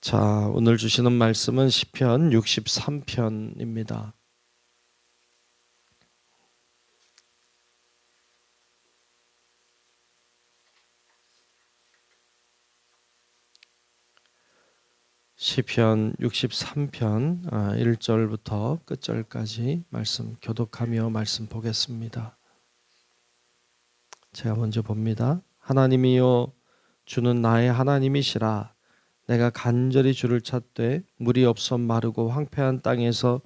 자, 오늘 주시는 말씀은 시편 63편입니다. 시편 63편 1절부터 끝절까지 말씀 교독하며 말씀 보겠습니다. 제가 먼저 봅니다. 하나님이여, 주는 나의 하나님이시라. 내가 간절히 주를 찾되 물이 없어 마르고 황폐한 땅에서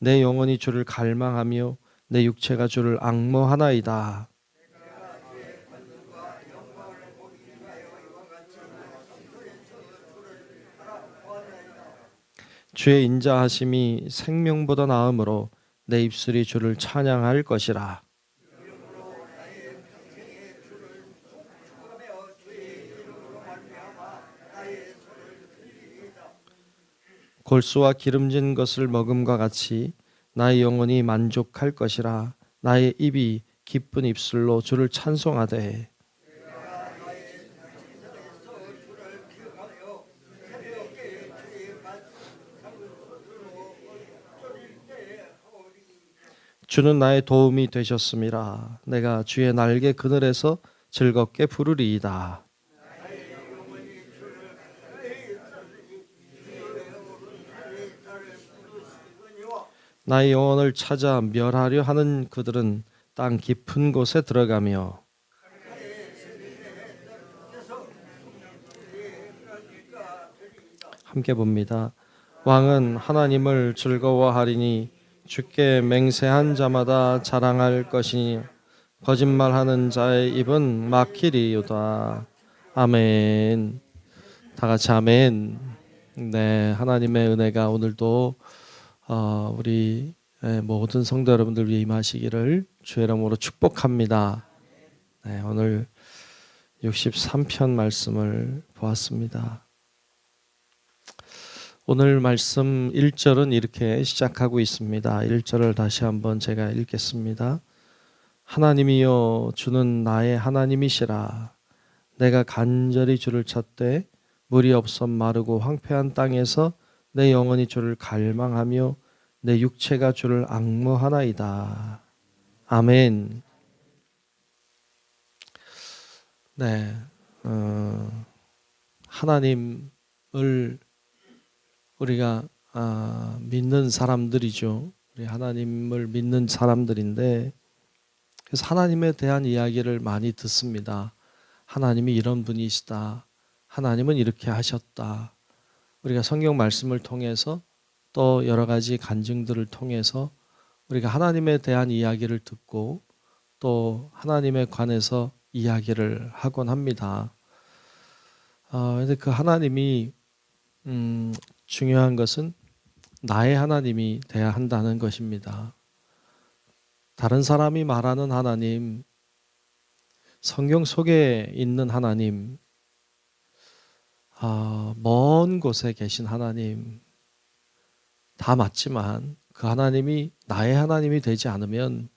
내 영혼이 주를 갈망하며 내 육체가 주를 앙모하나이다. 주의 인자하심이 생명보다 나음으로 내 입술이 주를 찬양할 것이라. 골수와 기름진 것을 먹음과 같이 나의 영혼이 만족할 것이라. 나의 입이 기쁜 입술로 주를 찬송하되 주는 나의 도움이 되셨음이라. 내가 주의 날개 그늘에서 즐겁게 부르리이다. 나의 영혼을 찾아 멸하려 하는 그들은 땅 깊은 곳에 들어가며 함께 봅니다. 왕은 하나님을 즐거워하리니 주께 맹세한 자마다 자랑할 것이니 거짓말하는 자의 입은 막히리로다. 아멘. 다 같이 아멘. 네, 하나님의 은혜가 오늘도 우리 모든 성도 여러분들 위해 임하시기를 주의 이름으로 축복합니다. 네, 오늘 63편 말씀을 보았습니다. 오늘 말씀 1절은 이렇게 시작하고 있습니다. 1절을 다시 한번 제가 읽겠습니다. 하나님이여, 주는 나의 하나님이시라. 내가 간절히 주를 찾되 물이 없어 마르고 황폐한 땅에서 내 영혼이 주를 갈망하며 내 육체가 주를 앙모하나이다. 아멘. 네, 하나님을 우리가 믿는 사람들이죠. 우리 하나님을 믿는 사람들인데, 그래서 하나님에 대한 이야기를 많이 듣습니다. 하나님이 이런 분이시다. 하나님은 이렇게 하셨다. 우리가 성경 말씀을 통해서 또 여러 가지 간증들을 통해서 우리가 하나님에 대한 이야기를 듣고 또 하나님에 관해서 이야기를 하곤 합니다. 그런데 그 하나님이 중요한 것은 나의 하나님이 돼야 한다는 것입니다. 다른 사람이 말하는 하나님, 성경 속에 있는 하나님, 먼 곳에 계신 하나님 다 맞지만 그 하나님이 나의 하나님이 되지 않으면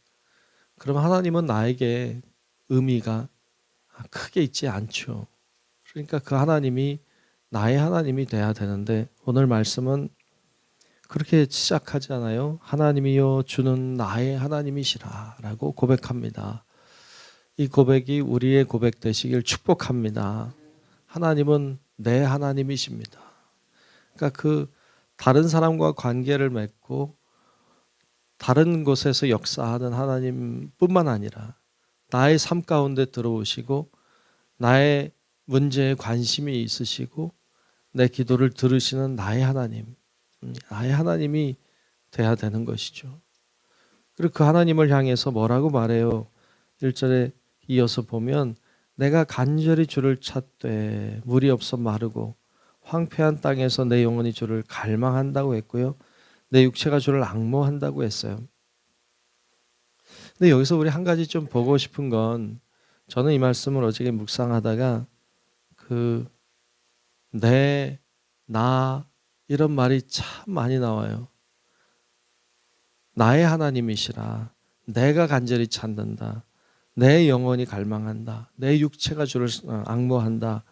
그럼 하나님은 나에게 의미가 크게 있지 않죠. 그러니까 그 하나님이 나의 하나님이 돼야 되는데 오늘 말씀은 그렇게 시작하잖아요. 하나님이여, 주는 나의 하나님이시라 라고 고백합니다. 이 고백이 우리의 고백 되시길 축복합니다. 하나님은 내 하나님이십니다. 그러니까 그 다른 사람과 관계를 맺고 다른 곳에서 역사하는 하나님뿐만 아니라 나의 삶 가운데 들어오시고 나의 문제에 관심이 있으시고 내 기도를 들으시는 나의 하나님, 나의 하나님이 돼야 되는 것이죠. 그리고 그 하나님을 향해서 뭐라고 말해요? 1절에 이어서 보면 내가 간절히 주를 찾되 물이 없어 마르고 황폐한 땅에서 내 영혼이 주를 갈망한다고 했고요. 내 육체가 주를 앙모한다고 했어요. 근데 여기서 우리 한 가지 좀 보고 싶은 건, 저는 이 말씀을 어저께 묵상하다가 내, 나 이런 말이 참 많이 나와요. 나의 하나님이시라. 내가 간절히 찾는다. 내 영혼이 갈망한다. 내 육체가 주를 앙모한다.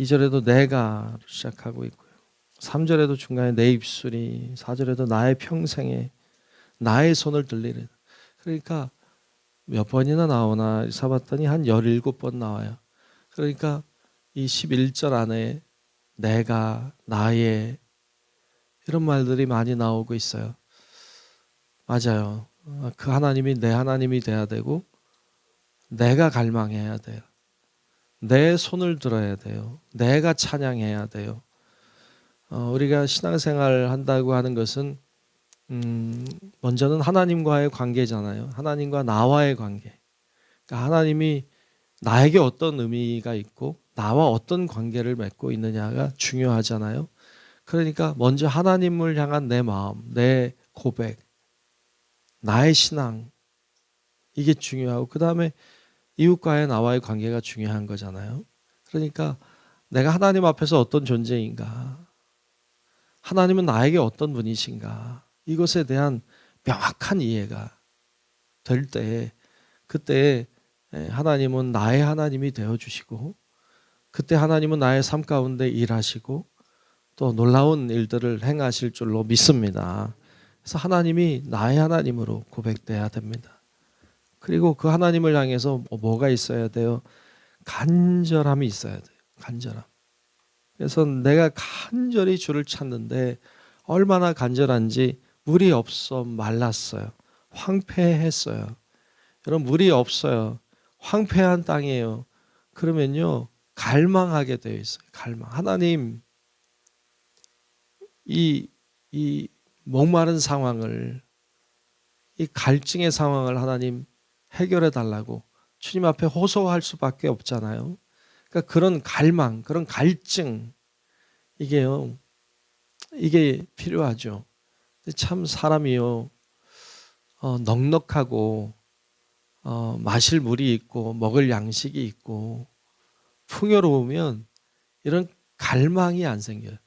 2절에도 내가 시작하고 있고요. 3절에도 중간에 내 입술이, 4절에도 나의 평생에 나의 손을 들리리. 그러니까 몇 번이나 나오나 세봤더니 한 17번 나와요. 그러니까 이 11절 안에 내가, 나의 이런 말들이 많이 나오고 있어요. 맞아요. 그 하나님이 내 하나님이 돼야 되고 내가 갈망해야 돼요. 내 손을 들어야 돼요. 내가 찬양해야 돼요. 우리가 신앙생활 한다고 하는 것은 먼저는 하나님과의 관계잖아요. 하나님과 나와의 관계. 그러니까 하나님이 나에게 어떤 의미가 있고 나와 어떤 관계를 맺고 있느냐가 중요하잖아요. 그러니까 먼저 하나님을 향한 내 마음, 내 고백, 나의 신앙 이게 중요하고 그 다음에 이웃과의 나와의 관계가 중요한 거잖아요. 그러니까 내가 하나님 앞에서 어떤 존재인가, 하나님은 나에게 어떤 분이신가 이것에 대한 명확한 이해가 될 때 그때 하나님은 나의 하나님이 되어주시고 그때 하나님은 나의 삶 가운데 일하시고 또 놀라운 일들을 행하실 줄로 믿습니다. 그래서 하나님이 나의 하나님으로 고백돼야 됩니다. 그리고 그 하나님을 향해서 뭐가 있어야 돼요? 간절함이 있어야 돼요. 간절함. 그래서 내가 간절히 주를 찾는데 얼마나 간절한지 물이 없어 말랐어요. 황폐했어요. 여러분 물이 없어요. 황폐한 땅이에요. 그러면요 갈망하게 되어 있어요. 갈망. 하나님 이 목마른 상황을 이 갈증의 상황을 하나님 해결해 달라고 주님 앞에 호소할 수밖에 없잖아요. 그러니까 그런 갈망, 그런 갈증 이게요. 이게 필요하죠. 참 사람이요. 넉넉하고 마실 물이 있고 먹을 양식이 있고 풍요로우면 이런 갈망이 안 생겨요.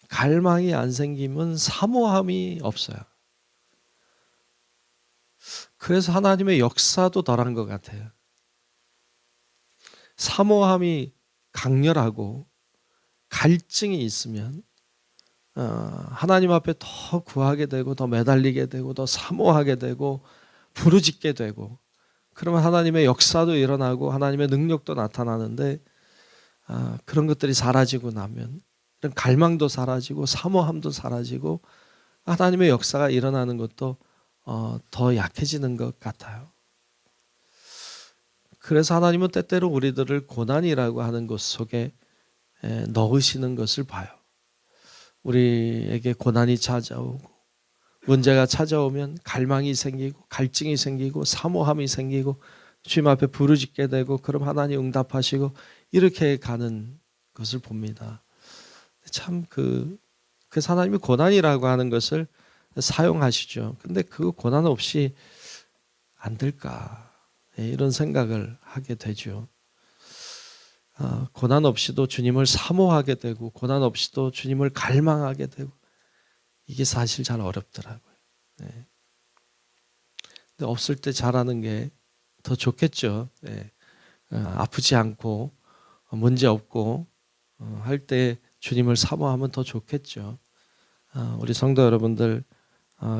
갈망이 안 생기면 사모함이 없어요. 그래서 하나님의 역사도 덜한 것 같아요. 사모함이 강렬하고 갈증이 있으면 하나님 앞에 더 구하게 되고 더 매달리게 되고 더 사모하게 되고 부르짖게 되고 그러면 하나님의 역사도 일어나고 하나님의 능력도 나타나는데 그런 것들이 사라지고 나면 이런 갈망도 사라지고 사모함도 사라지고 하나님의 역사가 일어나는 것도 더 약해지는 것 같아요. 그래서 하나님은 때때로 우리들을 고난이라고 하는 것 속에 넣으시는 것을 봐요. 우리에게 고난이 찾아오고 문제가 찾아오면 갈망이 생기고 갈증이 생기고 사모함이 생기고 주님 앞에 부르짖게 되고 그럼 하나님 응답하시고 이렇게 가는 것을 봅니다. 참 그래서 하나님이 고난이라고 하는 것을 사용하시죠. 근데 그 고난 없이 안 될까 이런 생각을 하게 되죠. 고난 없이도 주님을 사모하게 되고 고난 없이도 주님을 갈망하게 되고 이게 사실 잘 어렵더라고요. 네. 근데 없을 때 잘하는 게 더 좋겠죠. 네. 아프지 않고 문제 없고 할 때 주님을 사모하면 더 좋겠죠. 우리 성도 여러분들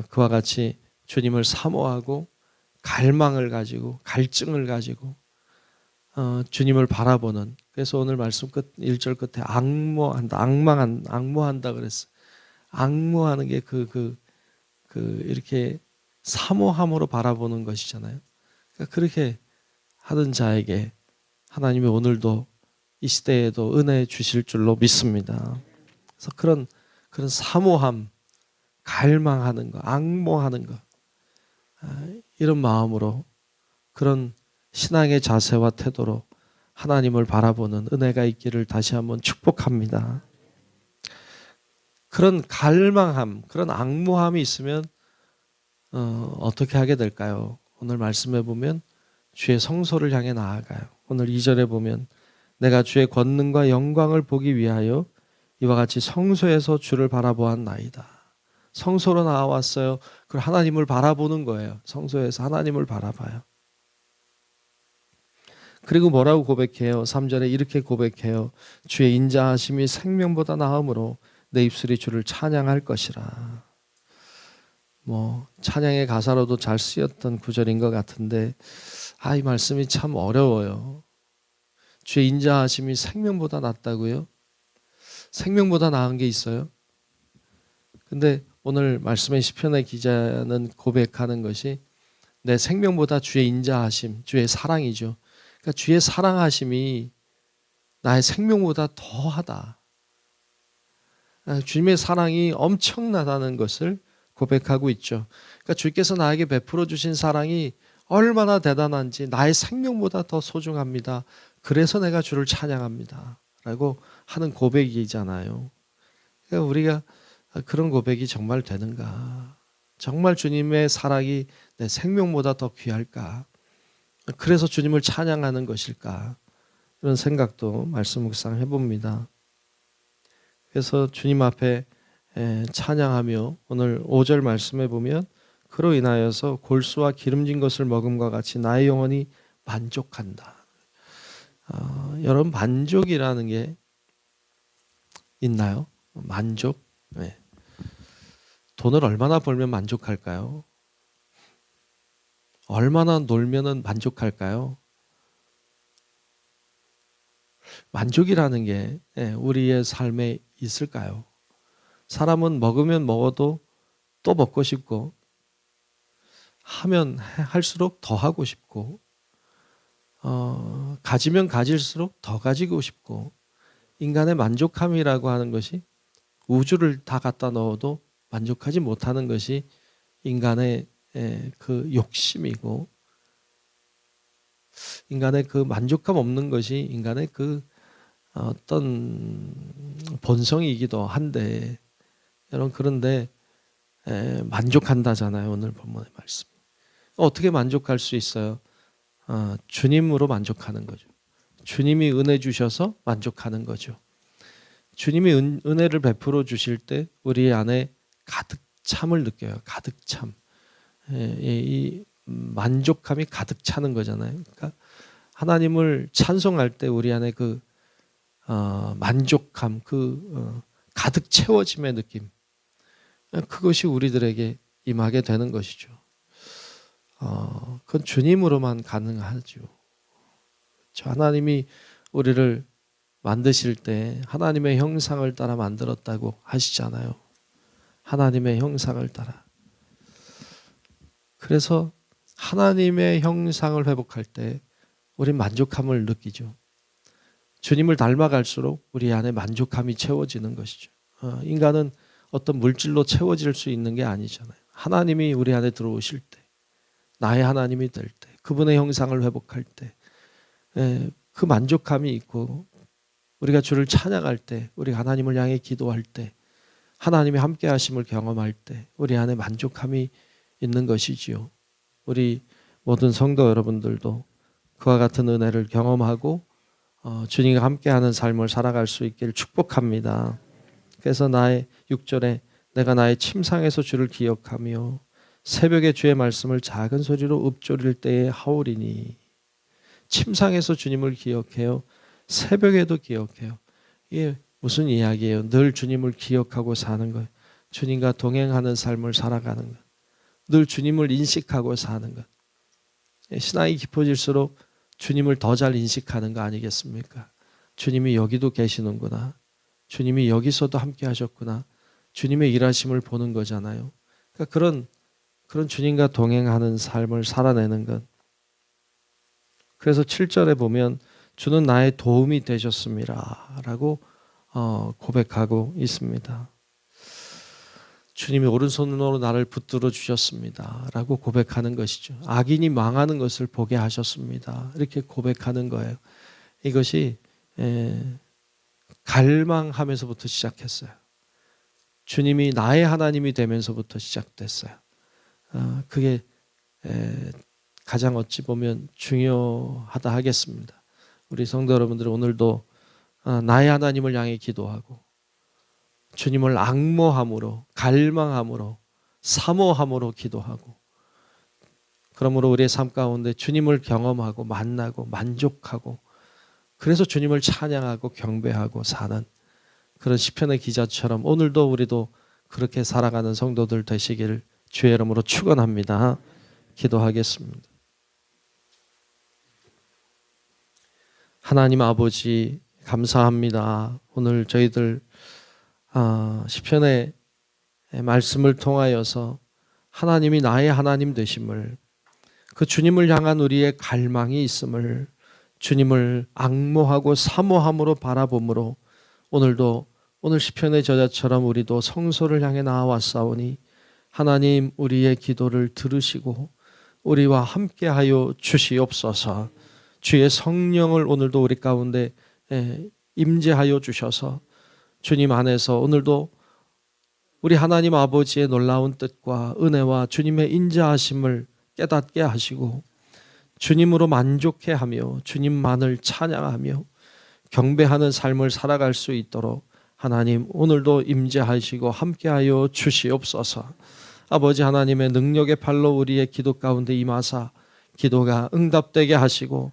그와 같이 주님을 사모하고 갈망을 가지고 갈증을 가지고 주님을 바라보는 그래서 오늘 말씀 끝 1절 끝에 앙모한다 그랬어요. 앙모하는 게 이렇게 사모함으로 바라보는 것이잖아요. 그러니까 그렇게 하던 자에게 하나님이 오늘도 이 시대에도 은혜 주실 줄로 믿습니다. 그래서 그런 사모함, 갈망하는 것, 앙모하는 것 이런 마음으로 그런 신앙의 자세와 태도로 하나님을 바라보는 은혜가 있기를 다시 한번 축복합니다. 그런 갈망함, 그런 앙모함이 있으면 어떻게 하게 될까요? 오늘 말씀해 보면 주의 성소를 향해 나아가요. 오늘 2절에 보면 내가 주의 권능과 영광을 보기 위하여 이와 같이 성소에서 주를 바라보았나이다. 성소로 나와왔어요. 그 하나님을 바라보는 거예요. 성소에서 하나님을 바라봐요. 그리고 뭐라고 고백해요? 3절에 이렇게 고백해요. 주의 인자하심이 생명보다 나음으로 내 입술이 주를 찬양할 것이라. 뭐 찬양의 가사로도 잘 쓰였던 구절인 것 같은데 이 말씀이 참 어려워요. 주의 인자하심이 생명보다 낫다고요? 생명보다 나은 게 있어요? 근데 오늘 말씀의 시편의 기자는 고백하는 것이 내 생명보다 주의 인자하심, 주의 사랑이죠. 그러니까 주의 사랑하심이 나의 생명보다 더하다. 주님의 사랑이 엄청나다는 것을 고백하고 있죠. 그러니까 주께서 나에게 베풀어 주신 사랑이 얼마나 대단한지 나의 생명보다 더 소중합니다. 그래서 내가 주를 찬양합니다. 라고 하는 고백이잖아요. 그러니까 우리가 그런 고백이 정말 되는가? 정말 주님의 사랑이 내 생명보다 더 귀할까? 그래서 주님을 찬양하는 것일까? 이런 생각도 말씀 묵상 해봅니다. 그래서 주님 앞에 찬양하며 오늘 5절 말씀에 보면 그로 인하여서 골수와 기름진 것을 먹음과 같이 나의 영혼이 만족한다. 여러분 만족이라는 게 있나요? 만족? 네. 돈을 얼마나 벌면 만족할까요? 얼마나 놀면은 만족할까요? 만족이라는 게 우리의 삶에 있을까요? 사람은 먹으면 먹어도 또 먹고 싶고 하면 할수록 더 하고 싶고 가지면 가질수록 더 가지고 싶고 인간의 만족함이라고 하는 것이 우주를 다 갖다 넣어도 만족하지 못하는 것이 인간의 그 욕심이고 인간의 그 만족감 없는 것이 인간의 그 어떤 본성이기도 한데 여러분 그런데 만족한다잖아요. 오늘 본문의 말씀. 어떻게 만족할 수 있어요? 주님으로 만족하는 거죠. 주님이 은혜 주셔서 만족하는 거죠. 주님이 은혜를 베풀어 주실 때 우리 안에 가득 참을 느껴요. 가득 참. 이 만족감이 가득 차는 거잖아요. 그러니까 하나님을 찬송할 때 우리 안에 그 만족감, 가득 채워짐의 느낌, 그것이 우리들에게 임하게 되는 것이죠. 그건 주님으로만 가능하죠. 하나님이 우리를 만드실 때 하나님의 형상을 따라 만들었다고 하시잖아요. 하나님의 형상을 따라. 그래서 하나님의 형상을 회복할 때 우린 만족함을 느끼죠. 주님을 닮아갈수록 우리 안에 만족함이 채워지는 것이죠. 인간은 어떤 물질로 채워질 수 있는 게 아니잖아요. 하나님이 우리 안에 들어오실 때, 나의 하나님이 될 때, 그분의 형상을 회복할 때, 그 만족감이 있고 우리가 주를 찬양할 때, 우리가 하나님을 향해 기도할 때, 하나님의 함께 하심을 경험할 때 우리 안에 만족함이 있는 것이지요. 우리 모든 성도 여러분들도 그와 같은 은혜를 경험하고 주님과 함께하는 삶을 살아갈 수 있기를 축복합니다. 그래서 나의 6절에 내가 나의 침상에서 주를 기억하며 새벽에 주의 말씀을 작은 소리로 읊조릴 때에 하오리니. 침상에서 주님을 기억해요. 새벽에도 기억해요. 이게 무슨 이야기예요? 늘 주님을 기억하고 사는 거예요. 주님과 동행하는 삶을 살아가는 것. 늘 주님을 인식하고 사는 것. 신앙이 깊어질수록 주님을 더 잘 인식하는 거 아니겠습니까? 주님이 여기도 계시는구나. 주님이 여기서도 함께 하셨구나. 주님의 일하심을 보는 거잖아요. 그러니까 그런 주님과 동행하는 삶을 살아내는 것. 그래서 7절에 보면 주는 나의 도움이 되셨습니다. 라고 고백하고 있습니다. 주님이 오른손으로 나를 붙들어 주셨습니다. 라고 고백하는 것이죠. 악인이 망하는 것을 보게 하셨습니다. 이렇게 고백하는 거예요. 이것이 갈망하면서부터 시작했어요. 주님이 나의 하나님이 되면서부터 시작됐어요. 그게 가장 어찌 보면 중요하다 하겠습니다. 우리 성도 여러분들 오늘도 나의 하나님을 향해 기도하고 주님을 앙모함으로 갈망함으로 사모함으로 기도하고 그러므로 우리의 삶 가운데 주님을 경험하고 만나고 만족하고 그래서 주님을 찬양하고 경배하고 사는 그런 시편의 기자처럼 오늘도 우리도 그렇게 살아가는 성도들 되시길 주의 이름으로 축원합니다. 기도하겠습니다. 하나님 아버지 감사합니다. 오늘 저희들 시편의 말씀을 통하여서 하나님이 나의 하나님 되심을, 그 주님을 향한 우리의 갈망이 있음을, 주님을 앙모하고 사모함으로 바라봄으로 오늘도 오늘 시편의 저자처럼 우리도 성소를 향해 나아왔사오니 하나님 우리의 기도를 들으시고 우리와 함께하여 주시옵소서. 주의 성령을 오늘도 우리 가운데 임재하여 주셔서 주님 안에서 오늘도 우리 하나님 아버지의 놀라운 뜻과 은혜와 주님의 인자하심을 깨닫게 하시고 주님으로 만족해 하며 주님만을 찬양하며 경배하는 삶을 살아갈 수 있도록 하나님 오늘도 임재하시고 함께하여 주시옵소서. 아버지 하나님의 능력의 팔로 우리의 기도 가운데 임하사 기도가 응답되게 하시고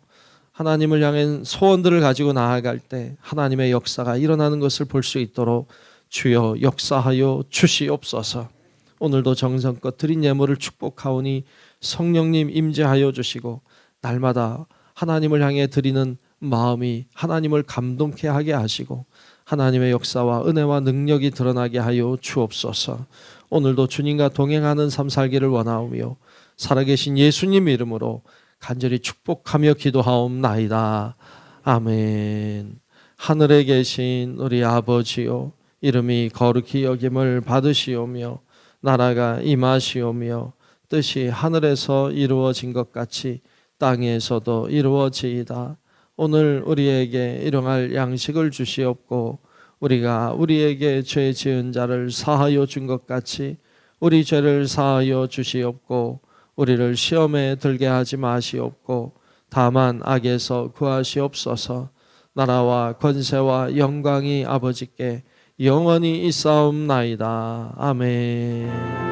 하나님을 향한 소원들을 가지고 나아갈 때 하나님의 역사가 일어나는 것을 볼 수 있도록 주여 역사하여 주시옵소서. 오늘도 정성껏 드린 예물을 축복하오니 성령님 임재하여 주시고 날마다 하나님을 향해 드리는 마음이 하나님을 감동케 하게 하시고 하나님의 역사와 은혜와 능력이 드러나게 하여 주옵소서. 오늘도 주님과 동행하는 삶 살기를 원하오며 살아계신 예수님 이름으로 간절히 축복하며 기도하옵나이다. 아멘. 하늘에 계신 우리 아버지요, 이름이 거룩히 여김을 받으시오며 나라가 임하시오며 뜻이 하늘에서 이루어진 것 같이 땅에서도 이루어지이다. 오늘 우리에게 일용할 양식을 주시옵고 우리가 우리에게 죄 지은 자를 사하여 준 것 같이 우리 죄를 사하여 주시옵고 우리를 시험에 들게 하지 마시옵고 다만 악에서 구하시옵소서. 나라와 권세와 영광이 아버지께 영원히 있사옵나이다. 아멘.